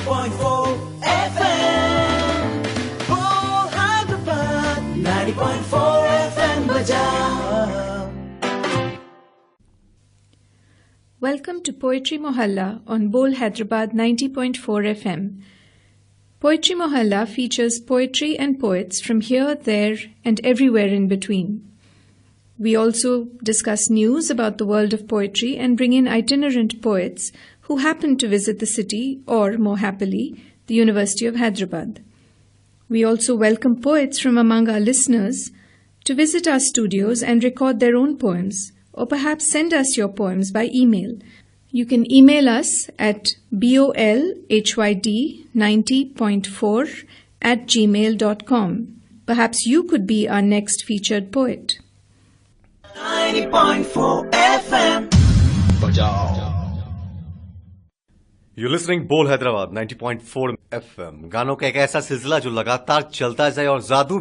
90.4 FM. Oh, Hyderabad. 90.4 FM बजाओ. Welcome to Poetry Mohalla on Bol Hyderabad 90.4 FM. Poetry Mohalla features poetry and poets from here, there, and everywhere in between. We also discuss news about the world of poetry and bring in itinerant poets who happen to visit the city or, more happily, the University of Hyderabad. We also welcome poets from among our listeners to visit our studios and record their own poems, or perhaps send us your poems by email. You can email us at bolhyd90.4@gmail.com. Perhaps you could be our next featured poet. 90.4 FM. You're listening Bol Hyderabad 90.4 FM. गानों का एक ऐसा सिलसिला जो लगातार चलता जाए और जादू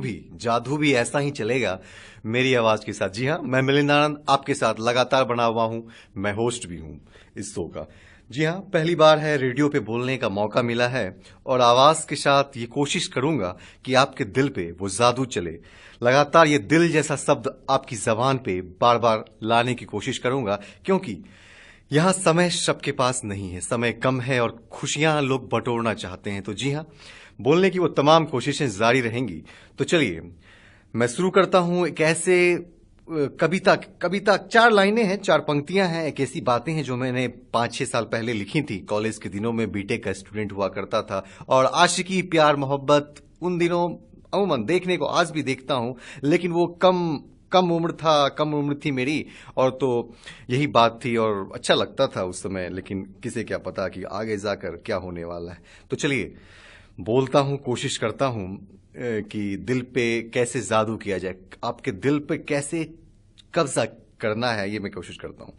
भी ऐसा ही चलेगा मेरी आवाज के साथ. जी हाँ, मैं मिलिंद आनंद आपके साथ लगातार बना हुआ हूं. मैं होस्ट भी हूं इस शो का. जी हाँ, पहली बार है रेडियो पे बोलने का मौका मिला है और आवाज के साथ ये कोशिश करूंगा कि आपके दिल पे वो जादू चले. लगातार ये दिल जैसा शब्द आपकी जबान पे बार बार लाने की कोशिश करूंगा, क्योंकि यहां समय सबके पास नहीं है, समय कम है और खुशियां लोग बटोरना चाहते हैं. तो जी हाँ, बोलने की वो तमाम कोशिशें जारी रहेंगी. तो चलिए मैं शुरू करता हूं. एक ऐसे कविता 4 लाइनें हैं, 4 पंक्तियां हैं, एक ऐसी बातें हैं जो मैंने 5-6 साल पहले लिखी थी. कॉलेज के दिनों में बीटेक का स्टूडेंट हुआ करता था और आशिकी, प्यार, मोहब्बत उन दिनों अमूमन देखने को आज भी देखता हूं, लेकिन वो कम उम्र थी मेरी, और तो यही बात थी और अच्छा लगता था उस समय, लेकिन किसे क्या पता कि आगे जाकर क्या होने वाला है. तो चलिए बोलता हूं, कोशिश करता हूं कि दिल पे कैसे जादू किया जाए, आपके दिल पे कैसे कब्जा करना है, ये मैं कोशिश करता हूं.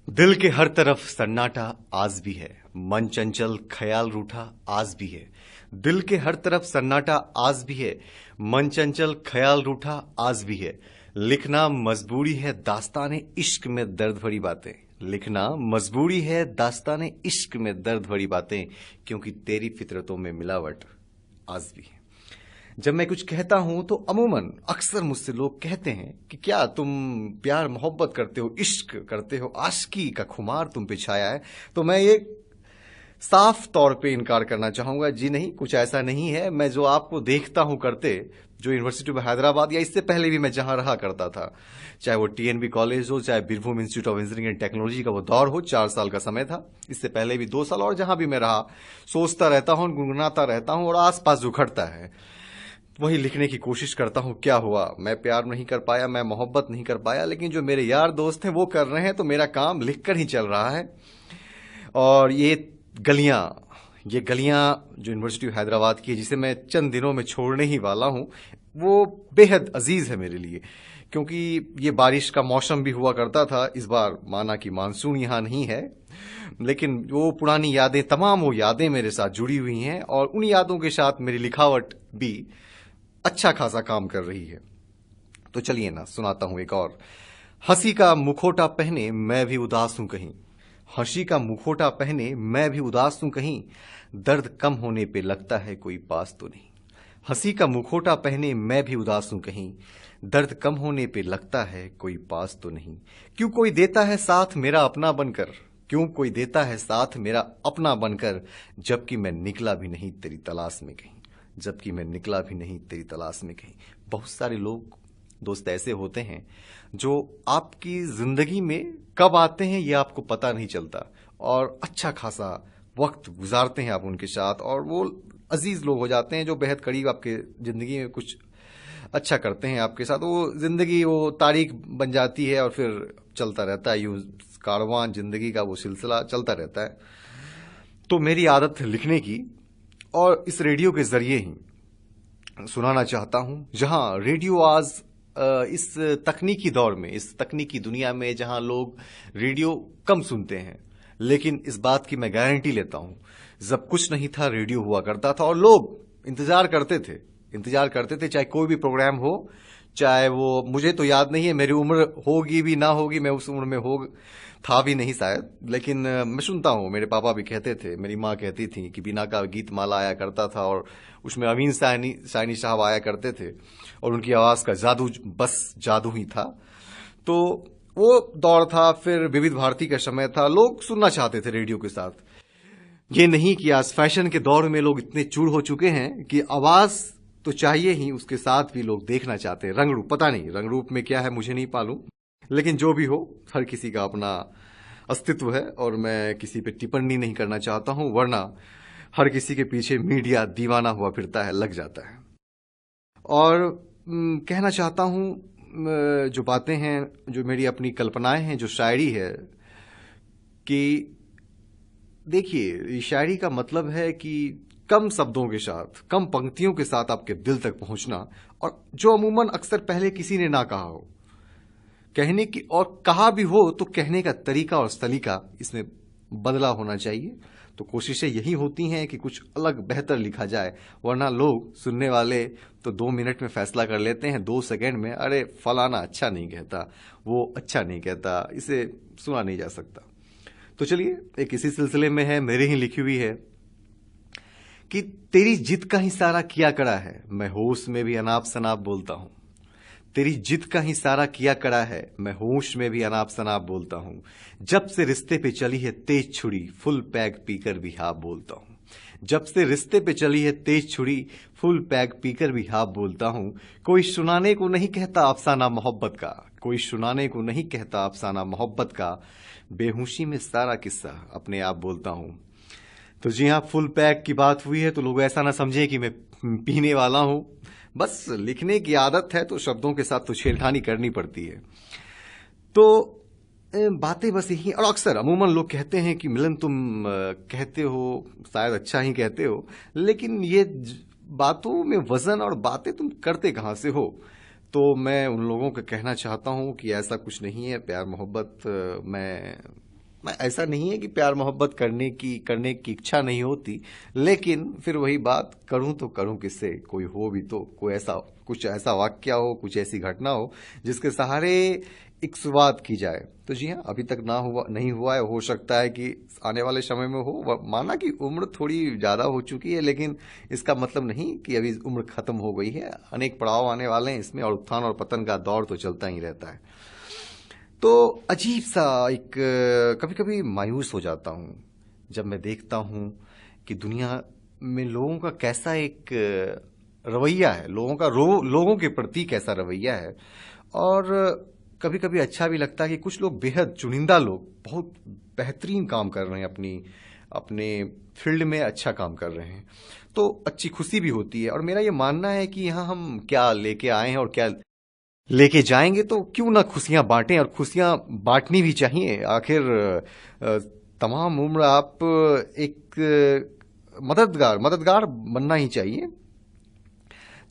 दिल के हर तरफ सन्नाटा आज भी है, मन चंचल ख्याल रूठा आज भी है. दिल के हर तरफ सन्नाटा आज भी है, मन चंचल ख्याल रूठा आज भी है. लिखना मजबूरी है दास्ताने इश्क में दर्द भरी बातें. लिखना मजबूरी है दास्ताने इश्क में दर्द भरी बातें, क्योंकि तेरी फितरतों में मिलावट आज भी है. जब मैं कुछ कहता हूं तो अमूमन अक्सर मुझसे लोग कहते हैं कि क्या तुम प्यार मोहब्बत करते हो, इश्क करते हो, आशिकी का खुमार तुम पे छाया है. तो मैं ये साफ तौर पे इनकार करना चाहूंगा, जी नहीं, कुछ ऐसा नहीं है. मैं जो आपको देखता हूं करते, जो यूनिवर्सिटी ऑफ हैदराबाद या इससे पहले भी मैं जहां रहा करता था, चाहे वो टीएनबी कॉलेज हो, चाहे Birbhum institute of engineering and technology का वो दौर हो, 4 साल का समय था, इससे पहले भी 2 साल, और जहां भी मैं रहा सोचता रहता हूं, गुनगुनाता रहता हूं और आसपास जो घटता है वही लिखने की कोशिश करता हूं. क्या हुआ, मैं प्यार नहीं कर पाया, मैं मोहब्बत नहीं कर पाया, लेकिन जो मेरे यार दोस्त हैं वो कर रहे हैं, तो मेरा काम लिखकर ही चल रहा है. और ये गलियां जो यूनिवर्सिटी ऑफ हैदराबाद की है, जिसे मैं चंद दिनों में छोड़ने ही वाला हूं, वो बेहद अजीज है मेरे लिए, क्योंकि ये बारिश का मौसम भी हुआ करता था. इस बार माना कि मानसून यहां नहीं है, लेकिन वो पुरानी यादें, तमाम वो यादें मेरे साथ जुड़ी हुई हैं और उन यादों के साथ मेरी लिखावट भी अच्छा खासा काम कर रही है. तो चलिए ना, सुनाता हूं एक और. हंसी का मुखौटा पहने मैं भी उदास हूं कहीं. हंसी का मुखौटा पहने मैं भी उदास हूं कहीं, दर्द कम होने पे लगता है कोई पास तो नहीं. हंसी का मुखौटा पहने मैं भी उदास हूं कहीं, दर्द कम होने पे लगता है कोई पास तो नहीं. क्यों कोई देता है साथ मेरा अपना बनकर, क्यों कोई देता है साथ मेरा अपना बनकर, जबकि मैं निकला भी नहीं तेरी तलाश में कहीं, जबकि मैं निकला भी नहीं तेरी तलाश में कहीं. बहुत सारे लोग दोस्त ऐसे होते हैं जो आपकी जिंदगी में कब आते हैं ये आपको पता नहीं चलता, और अच्छा खासा वक्त गुजारते हैं आप उनके साथ, और वो अजीज लोग हो जाते हैं जो बेहद करीब आपके जिंदगी में कुछ अच्छा करते हैं आपके साथ. वो जिंदगी वो तारीख बन जाती है और फिर चलता रहता है, यूं कारवां जिंदगी का वो सिलसिला चलता रहता है. तो मेरी आदत है लिखने की, और इस रेडियो के जरिए ही सुनाना चाहता हूं. जहां रेडियो आज इस तकनीकी दौर में, इस तकनीकी दुनिया में, जहां लोग रेडियो कम सुनते हैं, लेकिन इस बात की मैं गारंटी लेता हूं, जब कुछ नहीं था रेडियो हुआ करता था और लोग इंतजार करते थे, चाहे कोई भी प्रोग्राम हो, चाहे वो, मुझे तो याद नहीं है, मेरी उम्र होगी भी ना होगी, मैं उस उम्र में था भी नहीं शायद, लेकिन मैं सुनता हूँ, मेरे पापा भी कहते थे, मेरी माँ कहती थी कि बीना का गीत माला आया करता था और उसमें अमीन साइनी साहब आया करते थे और उनकी आवाज का जादू बस जादू ही था। तो वो दौर था, फिर विविध भारती का समय था, लोग सुनना चाहते थे रेडियो के साथ। ये नहीं कि आज फैशन के दौर में लोग इतने चूड़ हो चुके हैं कि आवाज तो चाहिए ही, उसके साथ भी लोग देखना चाहते हैं रंग रूप। पता नहीं रंग रूप में क्या है, मुझे नहीं मालूम, लेकिन जो भी हो, हर किसी का अपना अस्तित्व है और मैं किसी पे टिप्पणी नहीं करना चाहता हूं, वरना हर किसी के पीछे मीडिया दीवाना हुआ फिरता है, लग जाता है। और कहना चाहता हूं, जो बातें हैं, जो मेरी अपनी कल्पनाएं हैं, जो शायरी है, कि देखिए शायरी का मतलब है कि कम शब्दों के साथ, कम पंक्तियों के साथ आपके दिल तक पहुंचना, और जो अमूमन अक्सर पहले किसी ने ना कहा हो, कहने की, और कहा भी हो तो कहने का तरीका और सलीका इसमें बदला होना चाहिए। तो कोशिशें यही होती हैं कि कुछ अलग बेहतर लिखा जाए, वरना लोग, सुनने वाले तो 2 मिनट में फैसला कर लेते हैं, 2 सेकंड में, अरे फलाना अच्छा नहीं कहता, वो अच्छा नहीं कहता, इसे सुना नहीं जा सकता। तो चलिए, एक इसी सिलसिले में है, मेरे ही लिखी हुई है कि तेरी जिद का ही सारा किया करा है, मैं होश में भी अनाप शनाप बोलता हूं। तेरी जिद का ही सारा किया करा है, मैं होश में भी अनाप शनाप बोलता हूं। जब से रिश्ते पे चली है तेज छुरी, फुल पैग पीकर भी हाँ बोलता हूं। जब से रिश्ते पे चली है तेज छुरी, फुल पैग पीकर भी हाँ बोलता हूं। कोई सुनाने को नहीं कहता अफसाना मोहब्बत का, कोई सुनाने को नहीं कहता अफसाना मोहब्बत का, बेहोशी में सारा किस्सा अपने आप बोलता हूं। तो जी हाँ, फुल पैग की बात हुई है तो लोग ऐसा ना समझे कि मैं पीने वाला हूं, बस लिखने की आदत है तो शब्दों के साथ तो छेड़खानी करनी पड़ती है। तो बातें बस यही, और अक्सर अमूमन लोग कहते हैं कि मिलन तुम कहते हो, शायद अच्छा ही कहते हो, लेकिन ये बातों में वजन और बातें तुम करते कहां से हो। तो मैं उन लोगों को कहना चाहता हूं कि ऐसा कुछ नहीं है। प्यार मोहब्बत मैं ऐसा नहीं है कि प्यार मोहब्बत करने की इच्छा नहीं होती, लेकिन फिर वही बात, करूं तो करूं किससे, कोई हो भी तो, कुछ ऐसा वाक्य हो, कुछ ऐसी घटना हो जिसके सहारे एक शुरुआत की जाए। तो जी हाँ, अभी तक नहीं हुआ है, हो सकता है कि आने वाले समय में हो। माना कि उम्र थोड़ी ज्यादा हो चुकी है, लेकिन इसका मतलब नहीं कि अभी उम्र खत्म हो गई है। अनेक पड़ाव आने वाले हैं इसमें, और उत्थान और पतन का दौर तो चलता ही रहता है। तो अजीब सा एक, कभी कभी मायूस हो जाता हूं जब मैं देखता हूं कि दुनिया में लोगों का कैसा एक रवैया है, लोगों के प्रति कैसा रवैया है। और कभी कभी अच्छा भी लगता है कि कुछ लोग, बेहद चुनिंदा लोग, बहुत बेहतरीन काम कर रहे हैं, अपने फील्ड में अच्छा काम कर रहे हैं, तो अच्छी खुशी भी होती है। और मेरा ये मानना है कि यहाँ हम क्या लेके आए हैं और क्या लेके जाएंगे, तो क्यों ना खुशियां बांटें, और खुशियां बांटनी भी चाहिए। आखिर तमाम उम्र आप एक मददगार बनना ही चाहिए।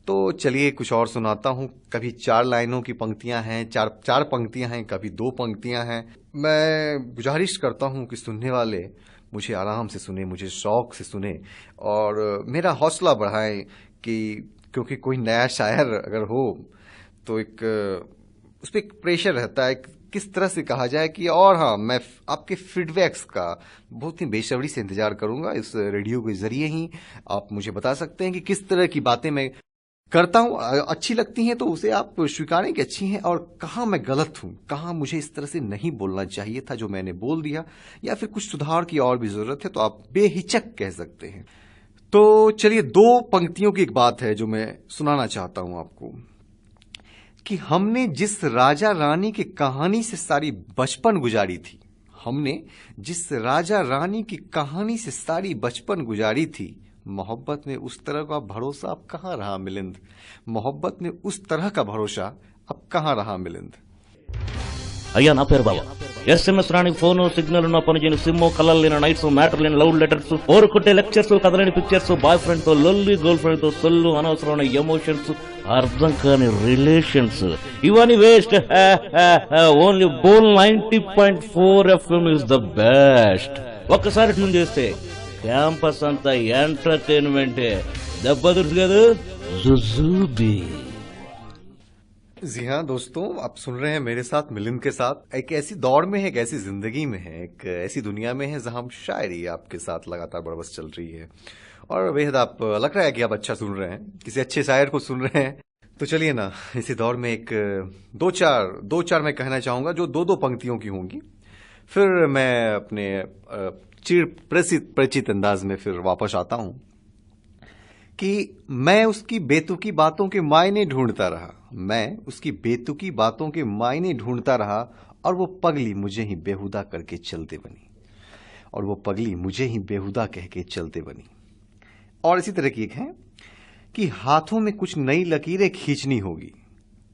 तो चलिए कुछ और सुनाता हूं। कभी 4 लाइनों की पंक्तियां हैं, चार पंक्तियां हैं, कभी 2 पंक्तियां हैं। मैं गुजारिश करता हूं कि सुनने वाले मुझे आराम से सुने, मुझे शौक से सुने और मेरा हौसला बढ़ाएं, क्योंकि कोई नया शायर अगर हो तो उस पर एक प्रेशर रहता है, किस तरह से कहा जाए कि, और हाँ, मैं आपके फीडबैक्स का बहुत ही बेसब्री से इंतजार करूंगा। इस रेडियो के जरिए ही आप मुझे बता सकते हैं कि किस तरह की बातें मैं करता हूं, अच्छी लगती हैं तो उसे आप स्वीकारें कि अच्छी हैं, और कहाँ मैं गलत हूं, कहाँ मुझे इस तरह से नहीं बोलना चाहिए था जो मैंने बोल दिया, या फिर कुछ सुधार की और भी जरूरत है, तो आप बेहिचक कह सकते हैं। तो चलिए 2 पंक्तियों की एक बात है जो मैं सुनाना चाहता हूं आपको, कि हमने जिस राजा रानी की कहानी से सारी बचपन गुजारी थी, हमने जिस राजा रानी की कहानी से सारी बचपन गुजारी थी, मोहब्बत में उस तरह का भरोसा अब कहाँ रहा मिलिंद, मोहब्बत में उस तरह का भरोसा अब कहाँ रहा मिलिंद। అయ్యా నా పేరు బాబా. ఎస్ఎంఎస్ రాని ఫోను, సిగ్నల్ ఉన్న పని చేయని సిమ్, కలర్ లేని నైట్స్, మ్యాటర్ లేని లవ్ లెటర్స్, ఓరు కొట్టే లెక్చర్స్, కదలేని పిక్చర్స్, బాయ్ ఫ్రెండ్ తో లొల్లి, గర్ల్ ఫ్రెండ్ తో సొల్లు, అనవసరమైన ఎమోషన్స్, అర్థం కాని రిలేషన్స్, ఇవన్నీ waste. Only Bol 90.4 FM is the best. ఒక్కసారి ట్యూన్ చేస్తే క్యాంపస్ అంతా ఎంటర్టైన్మెంటే. దెబ్బ తెలుసు కదా, జుజూబీ. जी हाँ दोस्तों, आप सुन रहे हैं मेरे साथ मिलिंद के साथ। एक ऐसी दौड़ में है, एक ऐसी जिंदगी में है, एक ऐसी दुनिया में है जहां शायरी आपके साथ लगातार बरबस चल रही है और बेहद आप लग रहा है कि आप अच्छा सुन रहे हैं, किसी अच्छे शायर को सुन रहे हैं। तो चलिए ना, इसी दौर में एक दो चार मैं कहना चाहूंगा जो दो पंक्तियों की होंगी, फिर मैं अपने चिर परिचित अंदाज में फिर वापस आता हूं कि मैं उसकी बेतुकी बातों के मायने ढूंढता रहा, मैं उसकी बेतुकी बातों के मायने ढूंढता रहा और वो पगली मुझे ही बेहुदा करके चलते बनी, और वो पगली मुझे ही बेहुदा कह के चलते बनी। और इसी तरह की एक है कि हाथों में कुछ नई लकीरें खींचनी होगी,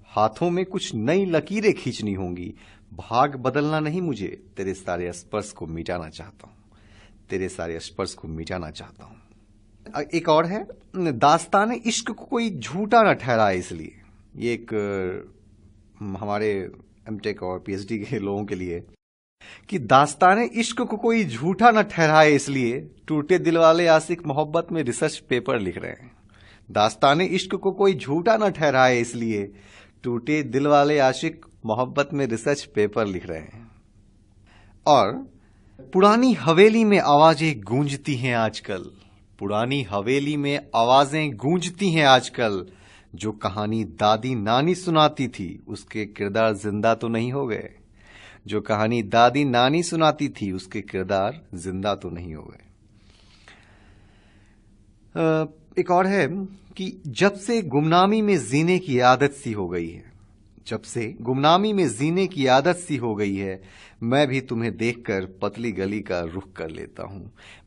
हाथों में कुछ नई लकीरें खींचनी होंगी, भाग बदलना नहीं मुझे, तेरे सारे स्पर्श को मिटाना चाहता हूं, तेरे सारे स्पर्श को मिटाना चाहता हूं। एक और है, दास्तान इश्क को कोई झूठा न ठहराए इसलिए, ये एक हमारे एमटेक और पीएचडी के लोगों के लिए, कि दास्तान इश्क को कोई झूठा न ठहराए इसलिए टूटे दिल वाले आशिक मोहब्बत में रिसर्च पेपर लिख रहे हैं, दास्तान इश्क को कोई झूठा न ठहराए इसलिए टूटे दिल वाले आशिक मोहब्बत में रिसर्च पेपर लिख रहे हैं। और पुरानी हवेली में आवाजें गूंजती हैं आजकल, पुरानी हवेली में आवाजें गूंजती हैं आजकल, जो कहानी दादी नानी सुनाती थी उसके किरदार जिंदा तो नहीं हो गए, जो कहानी दादी नानी सुनाती थी उसके किरदार जिंदा तो नहीं हो गए। एक और है कि जब से गुमनामी में जीने की आदत सी हो गई है, जब से गुमनामी में जीने की आदत सी हो गई है, मैं भी तुम्हें देखकर पतली गली का रुख कर लेता हूं,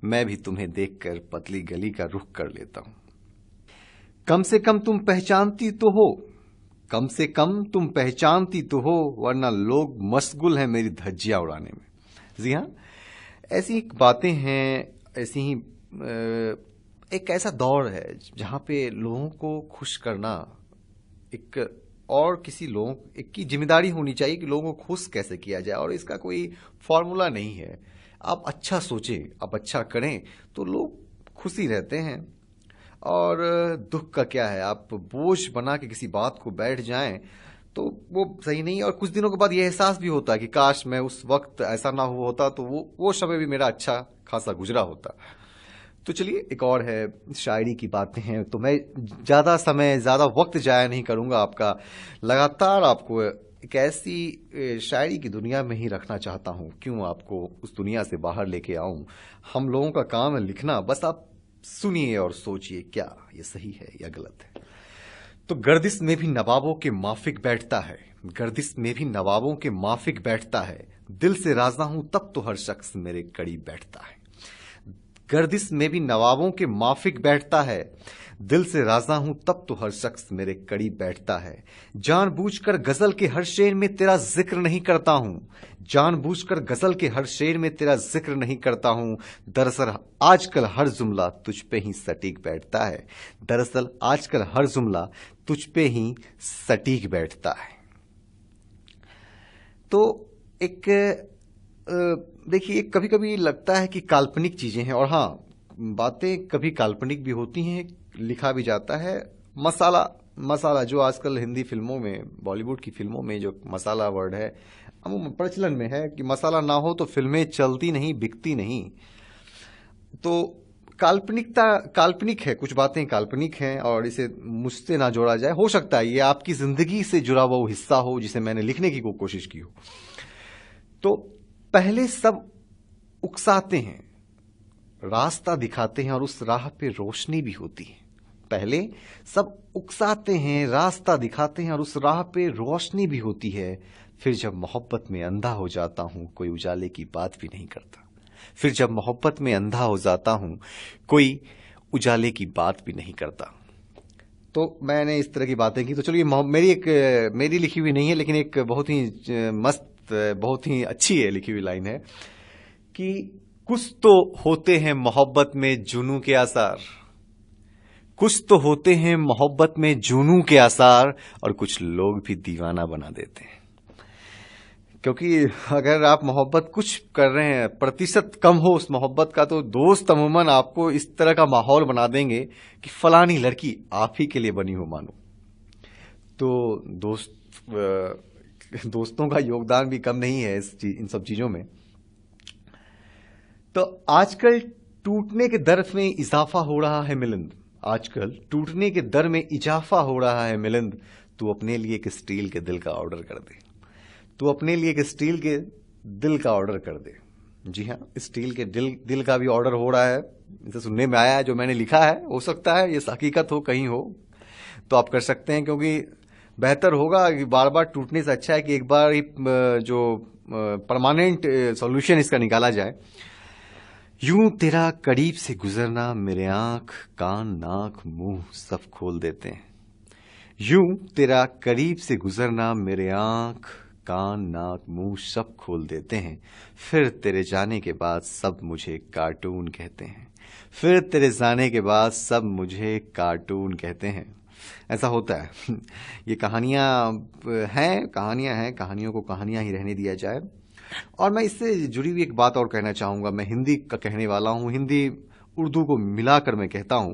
मैं भी तुम्हें देखकर पतली गली का रुख कर लेता हूं। कम से कम तुम पहचानती तो हो, कम से कम तुम पहचानती तो हो, वरना लोग मशगूल हैं मेरी धज्जियां उड़ाने में। जी हाँ, ऐसी बातें हैं, ऐसी ही एक ऐसा दौर है जहां पे लोगों को खुश करना एक और किसी लोगों एक की जिम्मेदारी होनी चाहिए कि लोगों को खुश कैसे किया जाए, और इसका कोई फॉर्मूला नहीं है। आप अच्छा सोचें, आप अच्छा करें तो लोग खुशी रहते हैं, और दुख का क्या है, आप बोझ बना के किसी बात को बैठ जाएं तो वो सही नहीं है। और कुछ दिनों के बाद ये एहसास भी होता है कि काश मैं उस वक्त ऐसा ना हुआ होता तो वो समय भी मेरा अच्छा खासा गुजरा होता। तो चलिए, एक और है, शायरी की बातें हैं, तो मैं ज्यादा वक्त जाया नहीं करूंगा आपका, लगातार आपको एक ऐसी शायरी की दुनिया में ही रखना चाहता हूं। क्यों आपको उस दुनिया से बाहर लेके आऊं? हम लोगों का काम है लिखना, बस आप सुनिए और सोचिए क्या ये सही है या गलत है। तो गर्दिश में भी नवाबों के माफिक बैठता है, गर्दिश में भी नवाबों के माफिक बैठता है, दिल से राजा हूं तब तो हर शख्स मेरे करीब बैठता है, गर्दिश में भी नवाबों के माफिक बैठता है, दिल से राजा हूं तब तो हर शख्स मेरे करीब बैठता है। जानबूझकर गजल के हर शेर में तेरा जिक्र नहीं करता हूं, जानबूझकर गजल के हर शेर में तेरा जिक्र नहीं करता हूं, दरअसल आजकल हर जुमला तुझ पे ही सटीक बैठता है, दरअसल आजकल हर जुमला तुझ पे ही सटीक बैठता है। तो एक देखिए, कभी कभी लगता है कि काल्पनिक चीजें हैं, और हाँ, बातें कभी काल्पनिक भी होती हैं, लिखा भी जाता है। मसाला जो आजकल हिंदी फिल्मों में, बॉलीवुड की फिल्मों में जो मसाला वर्ड है, प्रचलन में है कि मसाला ना हो तो फिल्में चलती नहीं, बिकती नहीं। तो काल्पनिक है, कुछ बातें काल्पनिक हैं और इसे मुझसे ना जोड़ा जाए। हो सकता है ये आपकी जिंदगी से जुड़ा हुआ वो हिस्सा हो जिसे मैंने लिखने की कोशिश की हो। तो पहले सब उकसाते हैं, रास्ता दिखाते हैं और उस राह पे रोशनी भी होती है। पहले सब उकसाते हैं, रास्ता दिखाते हैं और उस राह पे रोशनी भी होती है। फिर जब मोहब्बत में अंधा हो जाता हूं, कोई उजाले की बात भी नहीं करता। फिर जब मोहब्बत में अंधा हो जाता हूं, कोई उजाले की बात भी नहीं करता। तो मैंने इस तरह की बातें की। तो चलिए, मेरी लिखी हुई नहीं है, लेकिन एक बहुत ही मस्त, बहुत ही अच्छी है लिखी हुई लाइन है कि कुछ तो होते हैं मोहब्बत में जुनू के आसार, कुछ तो होते हैं मोहब्बत में जुनू के आसार, और कुछ लोग भी दीवाना बना देते हैं। क्योंकि अगर आप मोहब्बत कुछ कर रहे हैं, प्रतिशत कम हो उस मोहब्बत का, तो दोस्त अमूमन आपको इस तरह का माहौल बना देंगे कि फलानी लड़की आप ही के लिए बनी हो मानो। तो दोस्त दोस्तों का योगदान भी कम नहीं है इन सब चीजों में। तो आजकल टूटने के दर में इजाफा हो रहा है मिलिंद, आजकल टूटने के दर में इजाफा हो रहा है मिलिंद। तू अपने लिए एक स्टील के दिल का ऑर्डर कर दे, तू अपने लिए एक स्टील के दिल का ऑर्डर कर दे। जी हाँ, स्टील के दिल का भी ऑर्डर हो रहा है, इसे सुनने में आया है। जो मैंने लिखा है हो सकता है ये हकीकत हो, कहीं हो तो आप कर सकते हैं, क्योंकि बेहतर होगा कि बार बार टूटने से अच्छा है कि एक बार ही जो परमानेंट सॉल्यूशन इसका निकाला जाए। यूं तेरा करीब से गुजरना मेरे आंख कान नाक मुंह सब खोल देते हैं। यूं तेरा करीब से गुजरना मेरे आंख कान नाक मुंह सब खोल देते हैं। फिर तेरे जाने के बाद सब मुझे कार्टून कहते हैं। फिर तेरे जाने के बाद सब मुझे कार्टून कहते हैं। ऐसा होता है। ये कहानियां हैं, कहानियों को कहानियां ही रहने दिया जाए। और मैं इससे जुड़ी हुई एक बात और कहना चाहूंगा। मैं हिंदी का कहने वाला हूं, हिंदी उर्दू को मिलाकर मैं कहता हूं।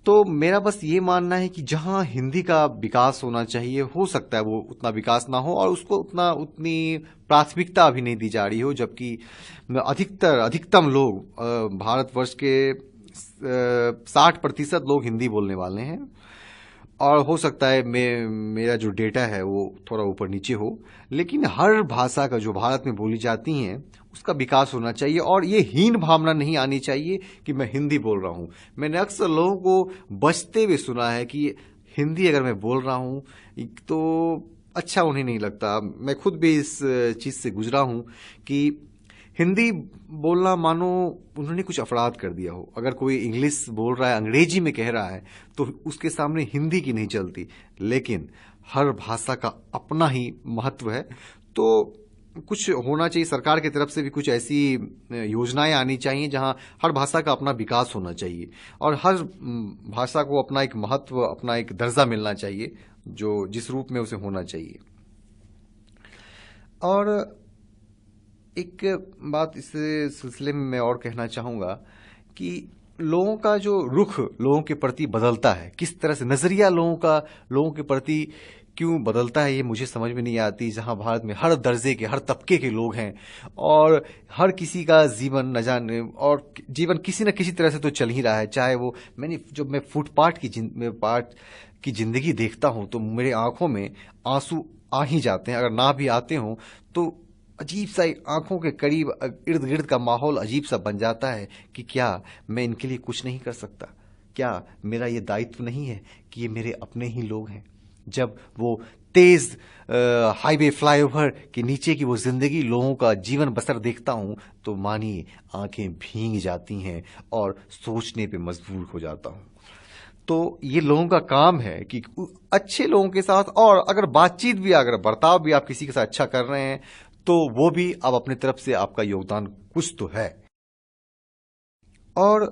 तो मेरा बस ये मानना है कि जहां हिंदी का विकास होना चाहिए, हो सकता है वो उतना विकास ना हो और उसको उतनी प्राथमिकता अभी नहीं दी जा रही हो, जबकि अधिकतम लोग भारतवर्ष के 60% लोग हिंदी बोलने वाले हैं। और हो सकता है मेरा जो डेटा है वो थोड़ा ऊपर नीचे हो, लेकिन हर भाषा का जो भारत में बोली जाती हैं उसका विकास होना चाहिए। और ये हीन भावना नहीं आनी चाहिए कि मैं हिंदी बोल रहा हूं। मैंने अक्सर लोगों को बचते हुए सुना है कि हिंदी अगर मैं बोल रहा हूं तो अच्छा उन्हें नहीं लगता। मैं खुद भी इस चीज से गुजरा हूं कि हिंदी बोलना मानो उन्होंने कुछ अपराध कर दिया हो। अगर कोई इंग्लिश बोल रहा है, अंग्रेजी में कह रहा है, तो उसके सामने हिंदी की नहीं चलती। लेकिन हर भाषा का अपना ही महत्व है। तो कुछ होना चाहिए, सरकार की तरफ से भी कुछ ऐसी योजनाएं आनी चाहिए जहां हर भाषा का अपना विकास होना चाहिए और हर भाषा को अपना एक महत्व, अपना एक दर्जा मिलना चाहिए जो जिस रूप में उसे होना चाहिए। और एक बात इस सिलसिले में मैं और कहना चाहूंगा कि लोगों का जो रुख लोगों के प्रति बदलता है, किस तरह से नजरिया लोगों के प्रति क्यों बदलता है, ये मुझे समझ में नहीं आती। जहां भारत में हर दर्जे के, हर तबके के लोग हैं और हर किसी का जीवन न जाने और जीवन किसी न किसी तरह से तो चल ही रहा है। चाहे वो जब मैं फुटपाथ की जिंदगी देखता हूं तो मेरे आंखों में आंसू आ ही जाते हैं। अगर ना भी आते हों तो अजीब सा आंखों के करीब इर्द गिर्द का माहौल अजीब सा बन जाता है कि क्या मैं इनके लिए कुछ नहीं कर सकता? क्या मेरा ये दायित्व नहीं है कि ये मेरे अपने ही लोग हैं? जब वो तेज हाईवे फ्लाईओवर के नीचे की वो जिंदगी, लोगों का जीवन बसर देखता हूं तो मानिए आंखें भीग जाती हैं और सोचने पे मजबूर हो जाता हूं। तो ये लोगों का काम है कि अच्छे लोगों के साथ, और अगर बातचीत भी, अगर बर्ताव भी आप किसी के साथ अच्छा कर रहे हैं तो वो भी अब अपनी तरफ से आपका योगदान कुछ तो है। और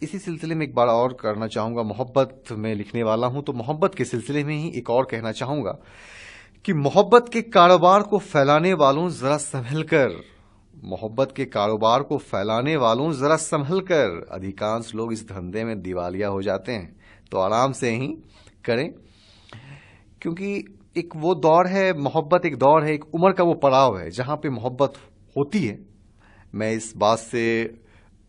इसी सिलसिले में एक बार और करना चाहूंगा, मोहब्बत में लिखने वाला हूं तो मोहब्बत के सिलसिले में ही एक और कहना चाहूंगा कि मोहब्बत के कारोबार को फैलाने वालों जरा संभल कर, मोहब्बत के कारोबार को फैलाने वालों जरा संभल कर। अधिकांश लोग इस धंधे में दिवालिया हो जाते हैं, तो आराम से ही करें, क्योंकि एक वो दौर है, मोहब्बत एक दौर है, एक उम्र का वो पड़ाव है जहां पे मोहब्बत होती है। मैं इस बात से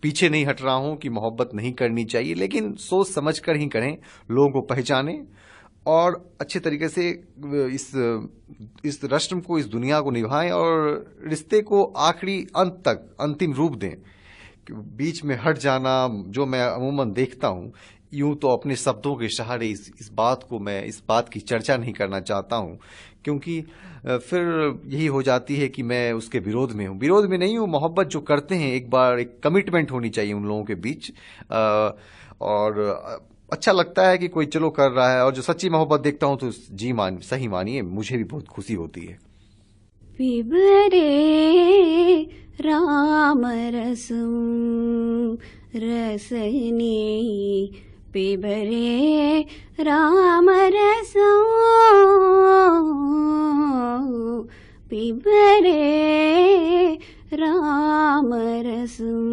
पीछे नहीं हट रहा हूं कि मोहब्बत नहीं करनी चाहिए, लेकिन सोच समझ कर ही करें, लोगों को पहचानें और अच्छे तरीके से इस रस्म को, इस दुनिया को निभाएं और रिश्ते को आखिरी अंत तक अंतिम रूप दें। बीच में हट जाना जो मैं अमूमन देखता हूं, यूं तो अपने शब्दों के सहारे इस बात की चर्चा नहीं करना चाहता हूं, क्योंकि फिर यही हो जाती है कि मैं उसके विरोध में हूं। विरोध में नहीं हूं, मोहब्बत जो करते हैं एक बार एक कमिटमेंट होनी चाहिए उन लोगों के बीच। और अच्छा लगता है कि कोई चलो कर रहा है, और जो सच्ची मोहब्बत देखता हूं तो सही मानिए मुझे भी बहुत खुशी होती है। पिबरे राम रसम रसनी, पिबरे राम रसम, पिबरे राम रसम।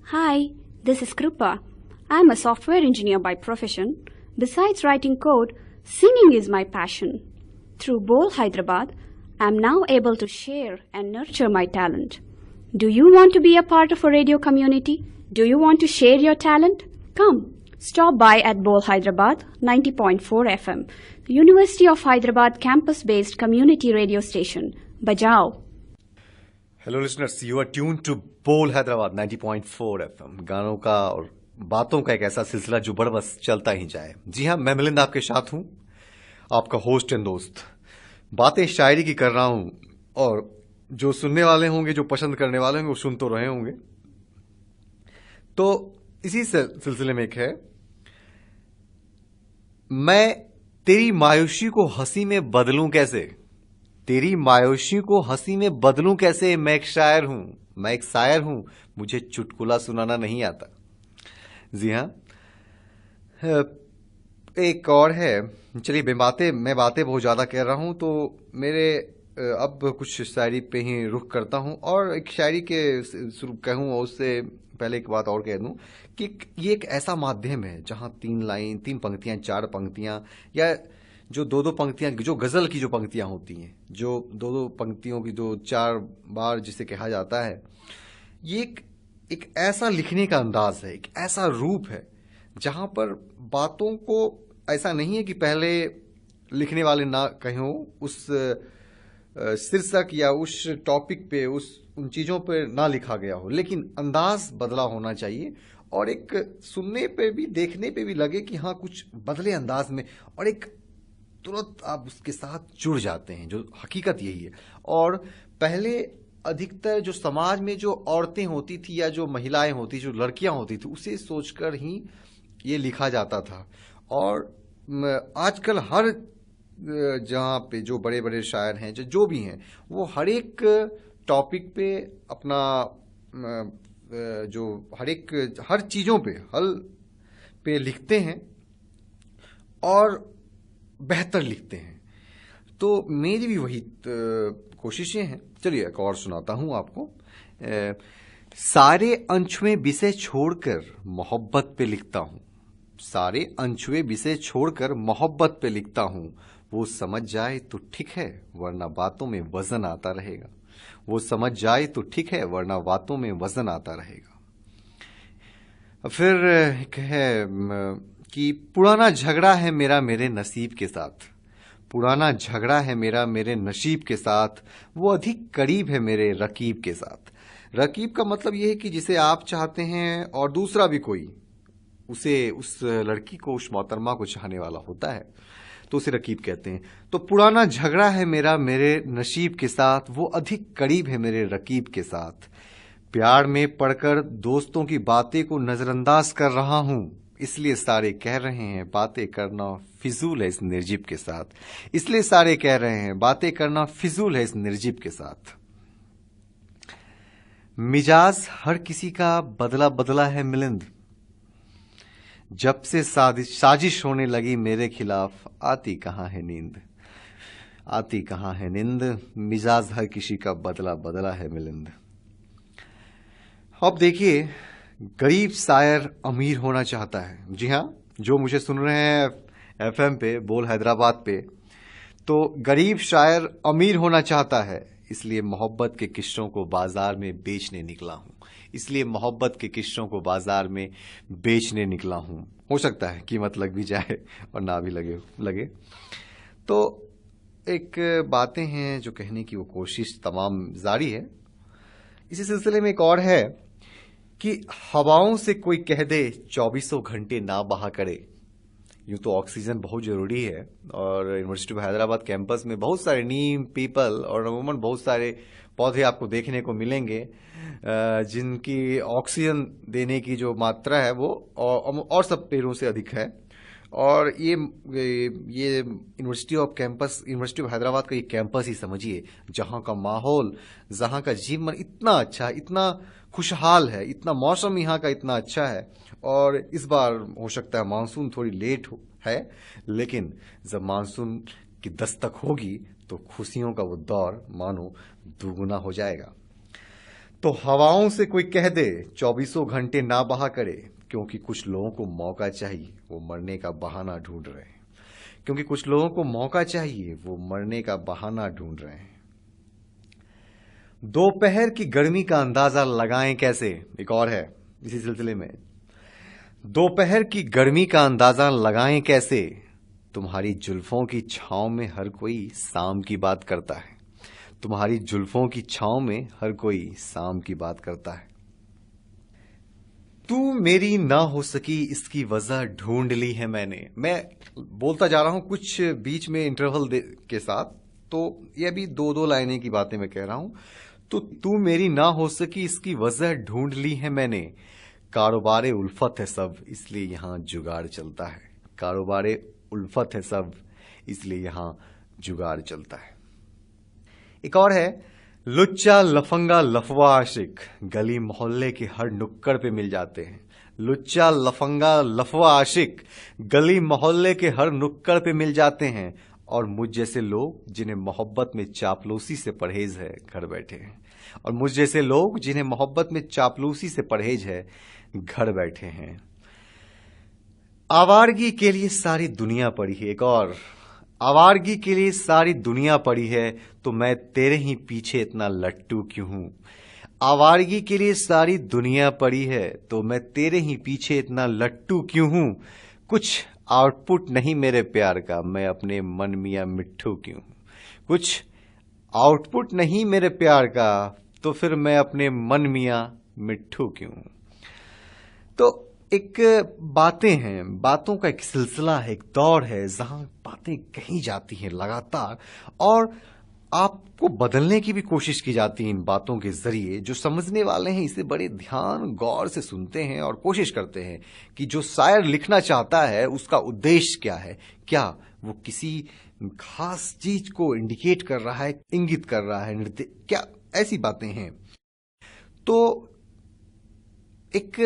Hi, this is Krupa. I'm a software engineer by profession. Besides writing code, singing is my passion. Through Bol Hyderabad, I'm now able to share and nurture my talent. Do you want to be a part of a radio community? Do you want to share your talent? Come, stop by at Bol Hyderabad 90.4 FM, University of Hyderabad campus-based community radio station. Bajao. Hello listeners, you are tune to Bol Hyderabad 90.4 FM. गानों का और बातों का एक ऐसा सिलसिला जो बड़ बस चलता ही जाए। जी हाँ, मैं मिलिंद आपके साथ हूं, आपका होस्ट एंड दोस्त। बातें शायरी की कर रहा हूं और जो सुनने वाले होंगे, जो पसंद करने वाले होंगे, वो सुन तो रहे होंगे। तो इसी सिलसिले में एक है, मैं तेरी मायूसी को हंसी में बदलूं कैसे, तेरी मायूसी को हंसी में बदलूं कैसे। मैं एक शायर हूं, मैं एक शायर हूं, मुझे चुटकुला सुनाना नहीं आता। जी हां, एक और है। चलिए, मैं बातें बहुत ज्यादा कह रहा हूं, तो मेरे अब कुछ शायरी पे ही रुख करता हूं। और एक शायरी के शुरू कहूं, उससे पहले एक बात और कह दूं कि ये एक ऐसा माध्यम है जहां 3 लाइन, 3 पंक्तियां, 4 पंक्तियां, या जो 2-2 पंक्तियां, जो गजल की जो पंक्तियां होती हैं, जो 2-2 पंक्तियों की जो 4 बार जिसे कहा जाता है, ये एक ऐसा लिखने का अंदाज है, एक ऐसा रूप है जहां पर बातों को ऐसा नहीं है कि पहले लिखने वाले ना कहो उस शीर्षक या उस टॉपिक पे, उन चीजों पे ना लिखा गया हो, लेकिन अंदाज बदला होना चाहिए और एक सुनने पे भी, देखने पे भी लगे कि हाँ कुछ बदले अंदाज में, और एक तुरंत आप उसके साथ जुड़ जाते हैं। जो हकीकत यही है। और पहले अधिकतर जो समाज में जो औरतें होती थी या जो महिलाएं होती, जो लड़कियां होती थी, उसे सोचकर ही ये लिखा जाता था। और आजकल हर जहां पे जो बड़े बड़े शायर हैं, जो भी हैं, वो हर एक टॉपिक पे अपना जो हर चीजों पे, हल पे लिखते हैं और बेहतर लिखते हैं। तो मेरी भी वही कोशिशें हैं। चलिए, एक और सुनाता हूं आपको। सारे अनछुए विषय छोड़कर मोहब्बत पे लिखता हूं, सारे अनछुए विषय छोड़कर मोहब्बत पे लिखता हूं। वो समझ जाए तो ठीक है, वरना बातों में वजन आता रहेगा। वो समझ जाए तो ठीक है, वरना बातों में वजन आता रहेगा। फिर एक है कि पुराना झगड़ा है मेरा मेरे नसीब के साथ, पुराना झगड़ा है मेरा मेरे नसीब के साथ, वो अधिक करीब है मेरे रकीब के साथ। रकीब का मतलब यह है कि जिसे आप चाहते हैं और दूसरा भी कोई उसे, उस लड़की को, उस मोहतरमा को चाहने वाला होता है, तो उसे रकीब कहते हैं। तो पुराना झगड़ा है मेरा मेरे नसीब के साथ, वो अधिक करीब है मेरे रकीब के साथ। प्यार में पड़कर दोस्तों की बातें को नजरअंदाज कर रहा हूं, इसलिए सारे कह रहे हैं बातें करना फिजूल है इस निर्जीव के साथ। इसलिए सारे कह रहे हैं बातें करना फिजूल है इस निर्जीव के साथ। मिजाज हर किसी का बदला बदला है मिलिंद, जब से साजिश होने लगी मेरे खिलाफ, आती कहां है नींद, आती कहां है नींद। मिजाज हर किसी का बदला बदला है मिलिंद। अब देखिए, गरीब शायर अमीर होना चाहता है। जी हाँ, जो मुझे सुन रहे हैं एफएम पे, बोल हैदराबाद पे, तो गरीब शायर अमीर होना चाहता है, इसलिए मोहब्बत के किस्सों को बाजार में बेचने निकला हूं, इसलिए मोहब्बत के किस्सों को बाजार में बेचने निकला हूं। हो सकता है कीमत लग भी जाए और ना भी लगे। तो एक बातें हैं जो कहने की वो कोशिश तमाम जारी है। इसी सिलसिले में एक और है कि हवाओं से कोई कह दे 24 घंटे ना बहा करे। यूं तो ऑक्सीजन बहुत जरूरी है, और यूनिवर्सिटी ऑफ हैदराबाद कैंपस में बहुत सारे नीम, पीपल और अमूमन बहुत सारे पौधे आपको देखने को मिलेंगे जिनकी ऑक्सीजन देने की जो मात्रा है वो और सब पेड़ों से अधिक है। और ये यूनिवर्सिटी ऑफ हैदराबाद का ये कैंपस ही समझिए, जहां का माहौल, जहां का जीवन इतना अच्छा, इतना खुशहाल है, इतना मौसम यहाँ का इतना अच्छा है। और इस बार हो सकता है मानसून थोड़ी लेट है, लेकिन जब मानसून की दस्तक होगी तो खुशियों का वो दौर मानो दुगुना हो जाएगा। तो हवाओं से कोई कह दे 24 घंटे ना बहा करे, क्योंकि कुछ लोगों को मौका चाहिए, वो मरने का बहाना ढूंढ रहे हैं। क्योंकि कुछ लोगों को मौका चाहिए, वो मरने का बहाना ढूंढ रहे हैं। दोपहर की गर्मी का अंदाजा लगाएं कैसे, एक और है इसी सिलसिले में। दोपहर की गर्मी का अंदाजा लगाएं कैसे, तुम्हारी जुल्फों की छांव में हर कोई शाम की बात करता है। तुम्हारी जुल्फों की छांव में हर कोई शाम की बात करता है। तू मेरी ना हो सकी इसकी वजह ढूंढ ली है मैंने। मैं बोलता जा रहा हूं कुछ बीच में इंटरवल के साथ, तो ये भी दो दो लाइनें की बातें मैं कह रहा हूं। तो तू मेरी ना हो सकी इसकी वजह ढूंढ ली है मैंने। कारोबारे उल्फत है सब इसलिए यहां जुगाड़ चलता है। कारोबारे उल्फत है सब इसलिए यहां जुगाड़ चलता है। एक और है, लुच्चा लफंगा लफवा आशिक गली मोहल्ले के हर नुक्कड़ पे मिल जाते हैं। लुच्चा लफंगा लफवा आशिक गली मोहल्ले के हर नुक्कड़ पे मिल जाते हैं। और मुझ जैसे लोग जिन्हें मोहब्बत में चापलूसी से परहेज है घर बैठे हैं। और मुझ जैसे लोग जिन्हें मोहब्बत में चापलूसी से परहेज है घर बैठे हैं। आवारगी के लिए सारी दुनिया पड़ी है। एक और, आवारगी के लिए सारी दुनिया पड़ी है तो मैं तेरे ही पीछे इतना लट्टू क्यों हूं। आवारगी के लिए सारी दुनिया पड़ी है तो मैं तेरे ही पीछे इतना लट्टू क्यों हूं। कुछ आउटपुट नहीं मेरे प्यार का, मैं अपने मन मियां मिट्ठू क्यों। कुछ आउटपुट नहीं मेरे प्यार का, तो फिर मैं अपने मन मियां मिट्ठू क्यों। तो एक बातें हैं, बातों का एक सिलसिला है, एक दौर है जहां बातें कही जाती हैं लगातार, और आपको बदलने की भी कोशिश की जाती है इन बातों के जरिए। जो समझने वाले हैं इसे बड़े ध्यान गौर से सुनते हैं और कोशिश करते हैं कि जो शायर लिखना चाहता है उसका उद्देश्य क्या है। क्या वो किसी खास चीज को इंडिकेट कर रहा है, इंगित कर रहा है, क्या ऐसी बातें हैं। तो एक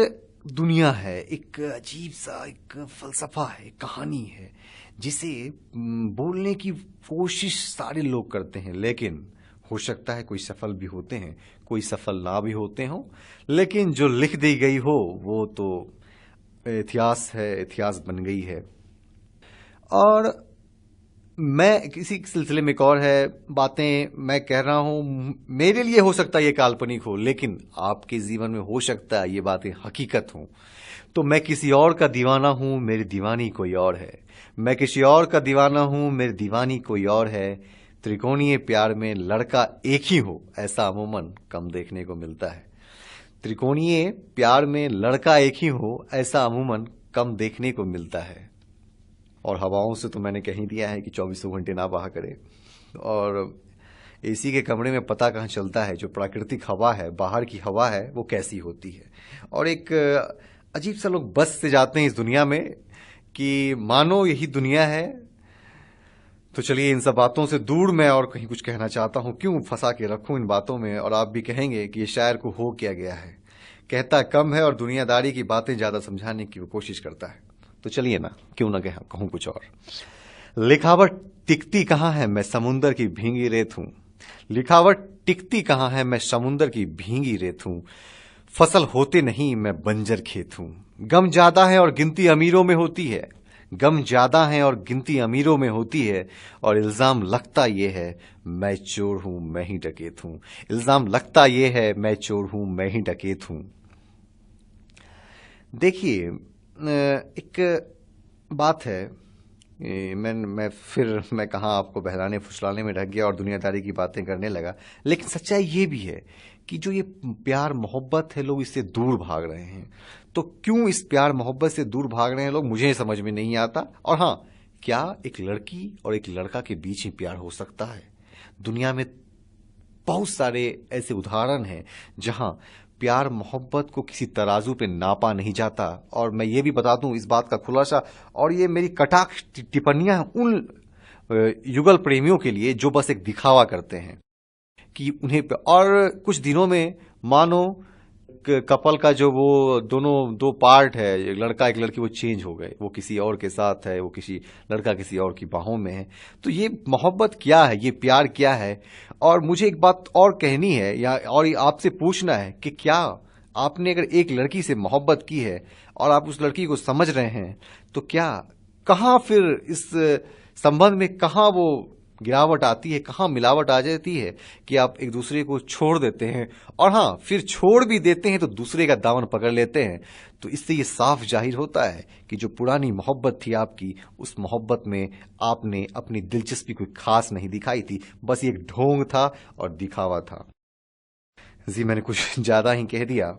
दुनिया है, एक अजीब सा एक फलसफा है, कहानी है, जिसे बोलने की कोशिश सारे लोग करते हैं। लेकिन हो सकता है कोई सफल भी होते हैं, कोई सफल ना भी होते हों, लेकिन जो लिख दी गई हो वो तो इतिहास है, इतिहास बन गई है। और मैं किसी सिलसिले में एक और है, बातें मैं कह रहा हूं, मेरे लिए हो सकता है ये काल्पनिक हो, लेकिन आपके जीवन में हो सकता है ये बातें हकीकत हों। तो मैं किसी और का दीवाना हूं, मेरी दीवानी कोई और है। मैं किसी और का दीवाना हूं, मेरी दीवानी कोई और है। त्रिकोणीय प्यार में लड़का एक ही हो ऐसा अमूमन कम देखने को मिलता है। त्रिकोणीय प्यार में लड़का एक ही हो ऐसा अमूमन कम देखने को मिलता है। और हवाओं से तो मैंने कह ही दिया है कि 24 घंटे ना बहा करे। और एसी के कमरे में पता कहाँ चलता है जो प्राकृतिक हवा है, बाहर की हवा है, वो कैसी होती है। और एक अजीब सा लोग बस से जाते हैं इस दुनिया में कि मानो यही दुनिया है। तो चलिए इन सब बातों से दूर मैं और कहीं कुछ कहना चाहता हूं, क्यों फंसा के रखूं इन बातों में। और आप भी कहेंगे कि ये शायर को हो क्या गया है, कहता कम है और दुनियादारी की बातें ज्यादा समझाने की वो कोशिश करता है। तो चलिए ना, क्यों ना कहूं कुछ और। लिखावट टिकती कहां है, मैं समुंदर की भींगी रेत हूं। लिखावट टिकती कहां है, मैं समुंदर की भींगी रेत हूं। फसल होते नहीं मैं बंजर खेत हूं। गम ज्यादा है और गिनती अमीरों में होती है। गम ज्यादा है और गिनती अमीरों में होती है। और इल्जाम लगता ये है मैं चोर हूं, मैं ही डकैत हूं। इल्जाम लगता ये है मैं चोर हूं, मैं ही डकैत हूं। देखिए एक बात है, मैं कहाँ आपको बहलाने फुसलाने में ढक गया और दुनियादारी की बातें करने लगा। लेकिन सच्चाई ये भी है कि जो ये प्यार मोहब्बत है, लोग इससे दूर भाग रहे हैं। तो क्यों इस प्यार मोहब्बत से दूर भाग रहे हैं लोग, मुझे समझ में नहीं आता। और हाँ, क्या एक लड़की और एक लड़का के बीच ही प्यार हो सकता है? दुनिया में बहुत सारे ऐसे उदाहरण हैं जहां प्यार मोहब्बत को किसी तराजू पे नापा नहीं जाता। और मैं ये भी बता दूं इस बात का खुलासा, और ये मेरी कटाक्ष टिप्पणियां उन युगल प्रेमियों के लिए जो बस एक दिखावा करते हैं कि उन्हें। और कुछ दिनों में मानो कपल का जो वो दो पार्ट है, एक लड़का एक लड़की, वो चेंज हो गए, वो किसी और के साथ है, वो किसी लड़का किसी और की बाहों में है। तो ये मोहब्बत क्या है, ये प्यार क्या है? और मुझे एक बात और कहनी है या और आपसे पूछना है कि क्या आपने अगर एक लड़की से मोहब्बत की है और आप उस लड़की को समझ रहे हैं, तो क्या कहाँ फिर इस संबंध में कहाँ वो गिरावट आती है, कहाँ मिलावट आ जाती है कि आप एक दूसरे को छोड़ देते हैं, और हाँ फिर छोड़ भी देते हैं तो दूसरे का दामन पकड़ लेते हैं। तो इससे ये साफ जाहिर होता है कि जो पुरानी मोहब्बत थी आपकी, उस मोहब्बत में आपने अपनी दिलचस्पी कोई खास नहीं दिखाई थी, बस ये एक ढोंग था और दिखावा था। जी मैंने कुछ ज्यादा ही कह दिया,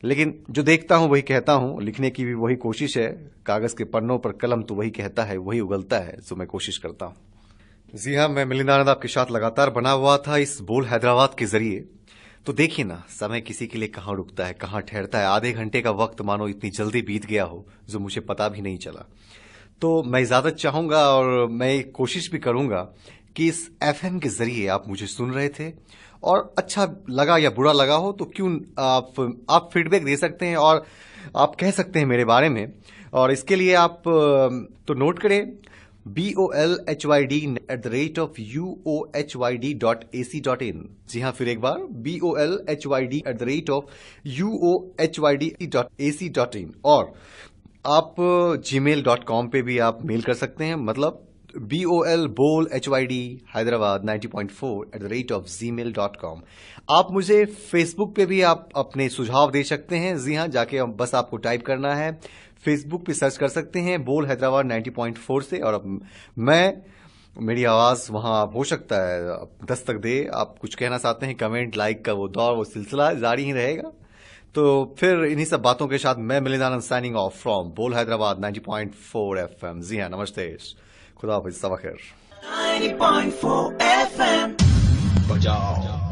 लेकिन जो देखता हूं वही कहता हूं। लिखने की भी वही कोशिश है, कागज के पन्नों पर कलम तो वही कहता है, वही उगलता है, तो मैं कोशिश करता हूं। जी हाँ, मैं मिलिंदानंद आपके साथ लगातार बना हुआ था इस बोल हैदराबाद के जरिए। तो देखिए ना, समय किसी के लिए कहाँ रुकता है, कहाँ ठहरता है। आधे घंटे का वक्त मानो इतनी जल्दी बीत गया हो जो मुझे पता भी नहीं चला। तो मैं इजाजत चाहूंगा और मैं कोशिश भी करूंगा कि इस एफएम के जरिए आप मुझे सुन रहे थे और अच्छा लगा या बुरा लगा हो तो क्यों आप फीडबैक दे सकते हैं और आप कह सकते हैं मेरे बारे में। और इसके लिए आप तो नोट करें bolhyd@uohyd.ac.in। जी हाँ, फिर एक बार bolhyd@uohyd.ac.in। और आप gmail.com पे भी आप मेल कर सकते हैं, मतलब bolhyd_hyderabad 90.4 आप मुझे फेसबुक पे भी आप अपने सुझाव दे सकते हैं। जी हाँ, जाके बस आपको टाइप करना है, फेसबुक पे सर्च कर सकते हैं बोल हैदराबाद 90.4 से, और मेरी आवाज वहां हो सकता है दस्तक दे। आप कुछ कहना चाहते हैं, कमेंट लाइक का वो दौर, वो सिलसिला जारी ही रहेगा। तो फिर इन्हीं सब बातों के साथ मैं मिलिंदानंद साइनिंग ऑफ फ्रॉम बोल हैदराबाद 90.4 FM। जी हाँ, नमस्ते, खुदा हाफिज, सबा खैर। 90.4 FM. बजाओ